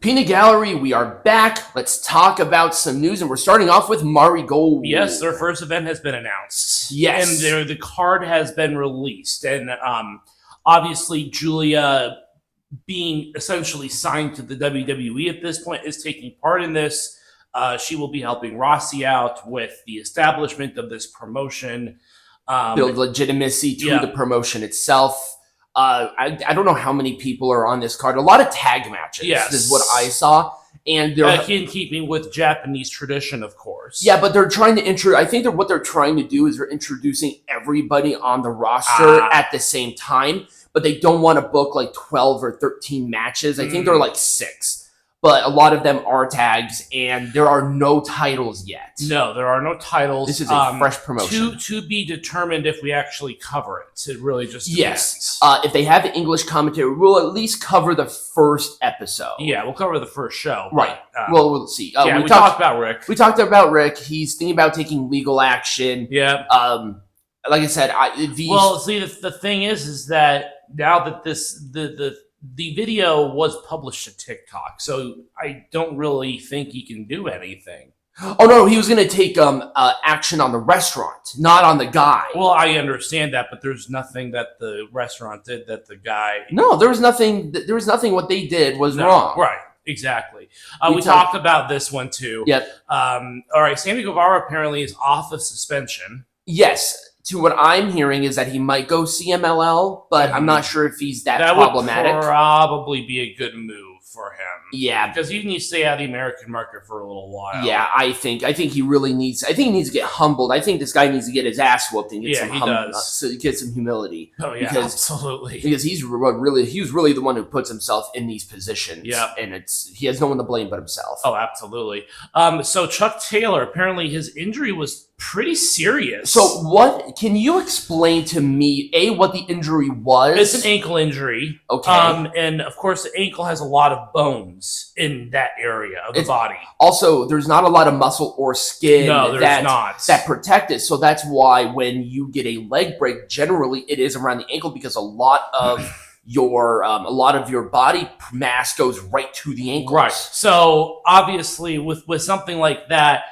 Peanut Gallery, we are back. Let's talk about some news, and we're starting off with Marigold. Yes, their first event has been announced. Yes. And the card has been released. And obviously, Julia, being essentially signed to the WWE at this point, is taking part in this. She will be helping Rossi out with the establishment of this promotion. Build legitimacy to the promotion itself. I don't know how many people are on this card. A lot of tag matches is what I saw. And they're in keeping with Japanese tradition, of course. Yeah, but they're trying to I think that what they're trying to do is they're introducing everybody on the roster at the same time, but they don't want to book like 12 or 13 matches. I think they're like 6. But a lot of them are tags, and there are no titles yet. No, there are no titles. This is a fresh promotion. To be determined if we actually cover it. It really just depends. Yes. If they have English commentary, we'll at least cover the first episode. Yeah, we'll cover the first show. Right. Well, we'll see. We talked about Rick. We talked about Rick. He's thinking about taking legal action. Yeah. Like I said, the thing is that now that the video was published to TikTok, so I don't really think he can do anything. Oh no, he was going to take action on the restaurant, not on the guy. Well, I understand that, but there's nothing that the restaurant did that the guy. No, there was nothing. There was nothing. What they did was wrong. Right. Exactly. We talked about this one too. Yep. All right. Sammy Guevara apparently is off of suspension. Yes. To what I'm hearing is that he might go CMLL, but I'm not sure if he's that problematic. That would probably be a good move for him. Yeah, because he needs to stay out of the American market for a little while. Yeah, I think he really needs. I think he needs to get humbled. I think this guy needs to get his ass whooped and get get some humility. Oh yeah, absolutely. Because he was really the one who puts himself in these positions. Yeah, and he has no one to blame but himself. Oh, absolutely. So Chuck Taylor, apparently his injury was pretty serious. So can you explain to me, what the injury was? It's an ankle injury. Okay. And of course the ankle has a lot of bones in that area of the body. Also, there's not a lot of muscle or skin that protect it. So that's why when you get a leg break, generally it is around the ankle because a lot of your body mass goes right to the ankles. Right. So obviously with something like that,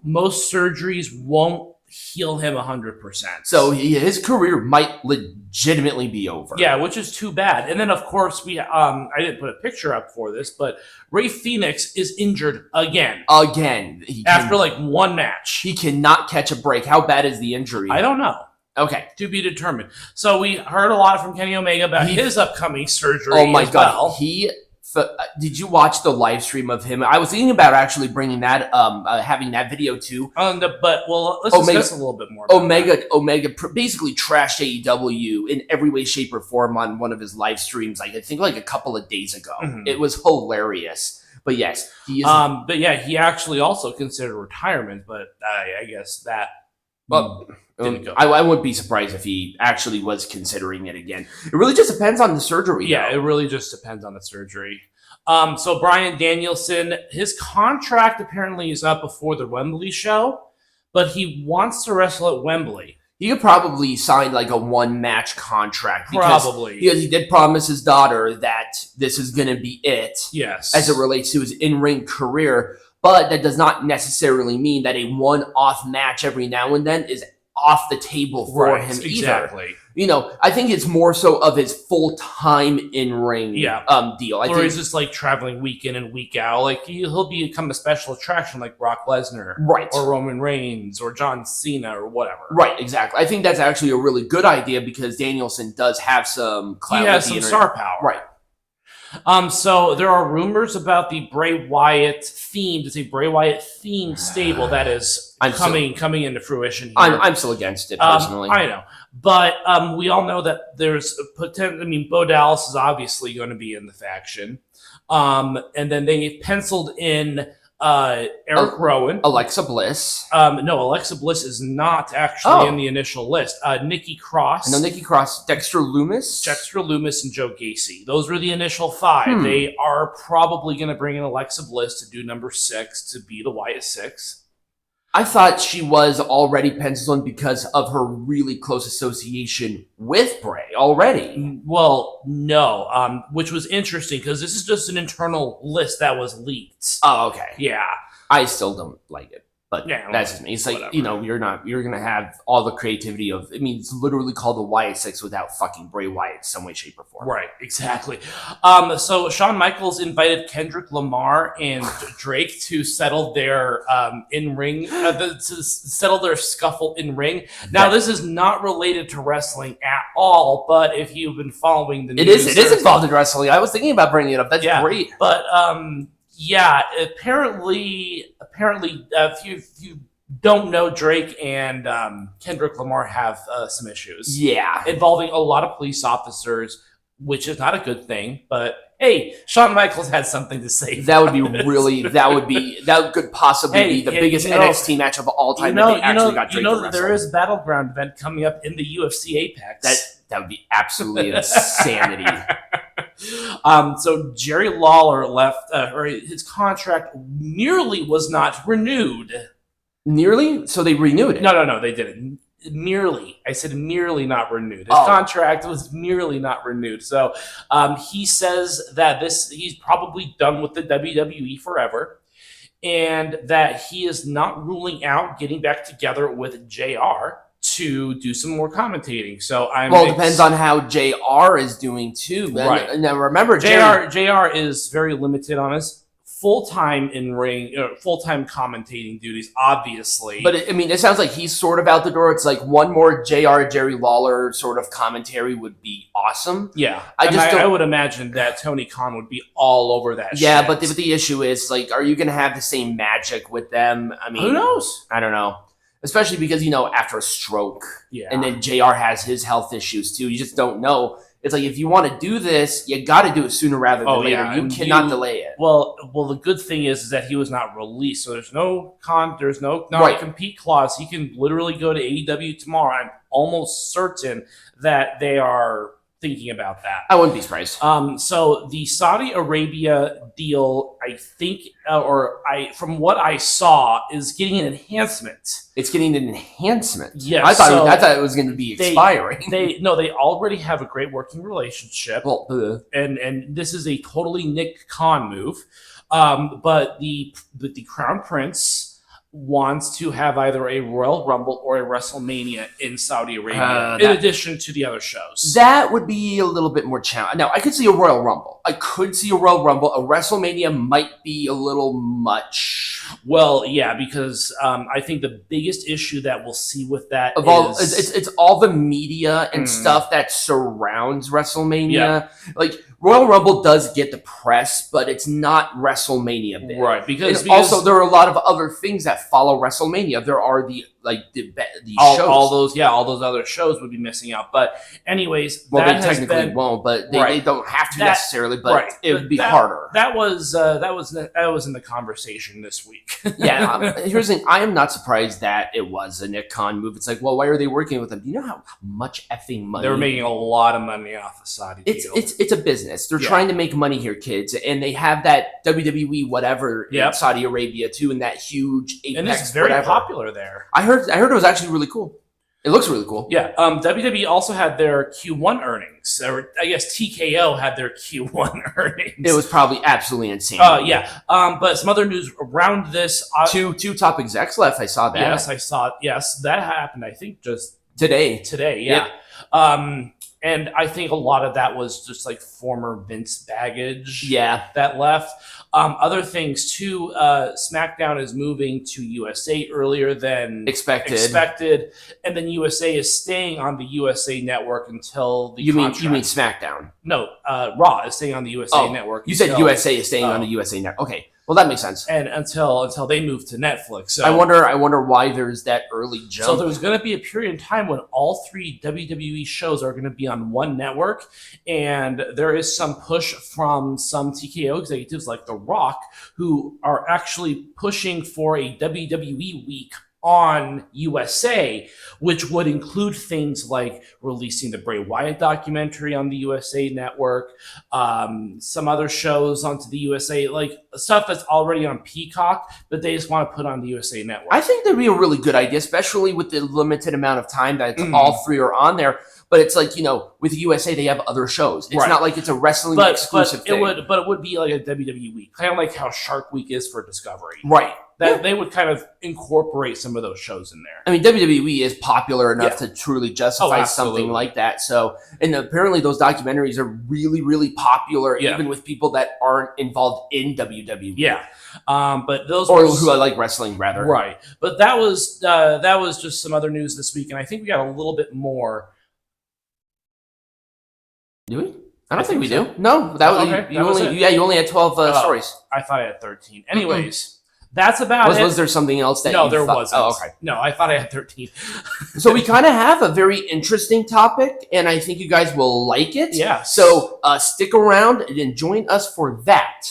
most surgeries won't heal him 100%. So his career might legitimately be over. Yeah, which is too bad. And then of course I didn't put a picture up for this, but Rey Fenix is injured again. After like one match. He cannot catch a break. How bad is the injury? I don't know. Okay. To be determined. So we heard a lot from Kenny Omega about his upcoming surgery. Oh my God. Did you watch the live stream of him? I was thinking about actually bringing that, having that video too. Let's discuss a little bit more. Omega basically trashed AEW in every way, shape, or form on one of his live streams. I think a couple of days ago. Mm-hmm. It was hilarious. But yes, he is. He actually also considered retirement, but I guess that. Didn't go. I wouldn't be surprised if he actually was considering it again. It really just depends on the surgery. Yeah, it really just depends on the surgery. So Bryan Danielson, his contract apparently is up before the Wembley show, but he wants to wrestle at Wembley. He could probably sign like a one-match contract. Because he did promise his daughter that this is going to be it. Yes. As it relates to his in-ring career. But that does not necessarily mean that a one-off match every now and then is off the table for him either. Exactly. I think it's more so of his full-time in-ring deal. Or he's just like traveling week in and week out. Like he'll become a special attraction like Brock Lesnar. Right. Or Roman Reigns or John Cena or whatever. Right, exactly. I think that's actually a really good idea because Danielson does have some clout. He has some star power. Right. So there are rumors about the Bray Wyatt themed. It's a Bray Wyatt themed stable that is coming into fruition here. I'm still against it personally. I know, but we all know that there's a potential. I mean, Bo Dallas is obviously going to be in the faction, and then they penciled in Eric Rowan. Alexa Bliss. No, Alexa Bliss is not actually in the initial list. Nikki Cross. I know Nikki Cross. Dexter Lumis. And Joe Gacy. Those were the initial 5. They are probably going to bring in Alexa Bliss to do number 6 to be the Wyatt 6. I thought she was already penciled in because of her really close association with Bray already. Well, no, which was interesting because this is just an internal list that was leaked. Oh, okay. Yeah. I still don't like it. But Yeah, that's just me. It's like, whatever. you're going to have all the creativity of, it's literally called the Wyatt Six without fucking Bray Wyatt in some way, shape, or form. Right, exactly. So Shawn Michaels invited Kendrick Lamar and Drake to settle their in-ring, to settle their scuffle in-ring. Now, this is not related to wrestling at all, but if you've been following the news... It is involved in wrestling. I was thinking about bringing it up. That's great. But... yeah, apparently, if you don't know, Drake and Kendrick Lamar have some issues. Yeah, involving a lot of police officers, which is not a good thing. But hey, Shawn Michaels had something to say. That would be really. That could possibly be the biggest NXT match of all time. There is a Battleground event coming up in the UFC Apex. That would be absolutely insanity. So Jerry Lawler left, or his contract nearly was not renewed. Nearly? So they renewed it? No, they didn't. Merely. I said merely not renewed. His contract was merely not renewed. So he says that he's probably done with the WWE forever, and that he is not ruling out getting back together with JR to do some more commentating. So it depends on how JR is doing too. Right. Now remember, JR is very limited on his full-time in-ring, full-time commentating duties, obviously. But it sounds like he's sort of out the door. It's like one more Jerry Lawler sort of commentary would be awesome. Yeah. I would imagine that Tony Khan would be all over that shit. Yeah, but the issue is, like, are you going to have the same magic with them? Who knows? I don't know. Especially because, after a stroke, and then JR has his health issues too. You just don't know. It's like, if you want to do this, you got to do it sooner rather than later. Yeah. You cannot delay it. Well, the good thing is that he was not released, so there's no non-compete clause. He can literally go to AEW tomorrow. I'm almost certain that they are thinking about that. I wouldn't be surprised. So the Saudi Arabia deal, I think, from what I saw, is getting an enhancement. It's getting an enhancement. Yeah, I thought it was going to be expiring. They already have a great working relationship. Well, and this is a totally Nick Khan move. But the Crown Prince wants to have either a Royal Rumble or a WrestleMania in Saudi Arabia, in addition to the other shows. That would be a little bit more challenging. Now, I could see a Royal Rumble. A WrestleMania might be a little much. Well, yeah, because I think the biggest issue that we'll see with that it's all the media and stuff that surrounds WrestleMania. Yeah. Like, Royal Rumble does get the press, but it's not WrestleMania big. Right, because also there are a lot of other things that follow WrestleMania. There are the shows. All those other shows would be missing out. But anyways, they technically won't, but they don't have to necessarily. But it would be harder. That was in the conversation this week. Yeah, here's the thing. I am not surprised that it was a Nick Khan move. It's like, well, why are they working with them? Do you know how much effing money? They were making a lot of money off the Saudi deal. It's a business. They're trying to make money here, kids, and they have that WWE whatever in Saudi Arabia too, and that huge Apex, and it's very popular there. I heard it was actually really cool. It looks really cool. Yeah. WWE also had their Q1 earnings, or I guess TKO had their Q1 earnings. It was probably absolutely insane. But some other news around this. Two top execs left. I saw that. Yes, I saw it. Yes, that happened. I think just today. Yeah. Yep. And I think a lot of that was just like former Vince baggage that left. Other things too, SmackDown is moving to USA earlier than expected. And then USA is staying on the USA Network until the contract. You mean SmackDown? No, Raw is staying on the USA Network. You said USA is staying on the USA Network. Okay. Well, that makes sense. And until they move to Netflix. So I wonder why there's that early jump. So there's going to be a period in time when all three WWE shows are going to be on one network, and there is some push from some TKO executives like The Rock who are actually pushing for a WWE week on USA, which would include things like releasing the Bray Wyatt documentary on the USA Network, some other shows onto the USA, like stuff that's already on Peacock, but they just want to put on the USA Network. I think that'd be a really good idea, especially with the limited amount of time that all three are on there. But it's like, you know, with USA, they have other shows. It's not like it's a wrestling exclusive thing. But it would be like a WWE week, kind of like how Shark Week is for Discovery. Right. That they would kind of incorporate some of those shows in there. I mean, WWE is popular enough to truly justify something like that. So, and apparently those documentaries are really, really popular, even with people that aren't involved in WWE. Yeah. But those who I like wrestling rather. Right. But that was just some other news this week, and I think we got a little bit more. Do we? I don't think we do. No, that was okay. you only had 12 stories. I thought I had 13. Anyways. That's about it. Was there something else that no, you there thought? wasn't. Oh, okay. No, I thought I had 13. So we kind of have a very interesting topic, and I think you guys will like it. Yeah. So stick around and join us for that.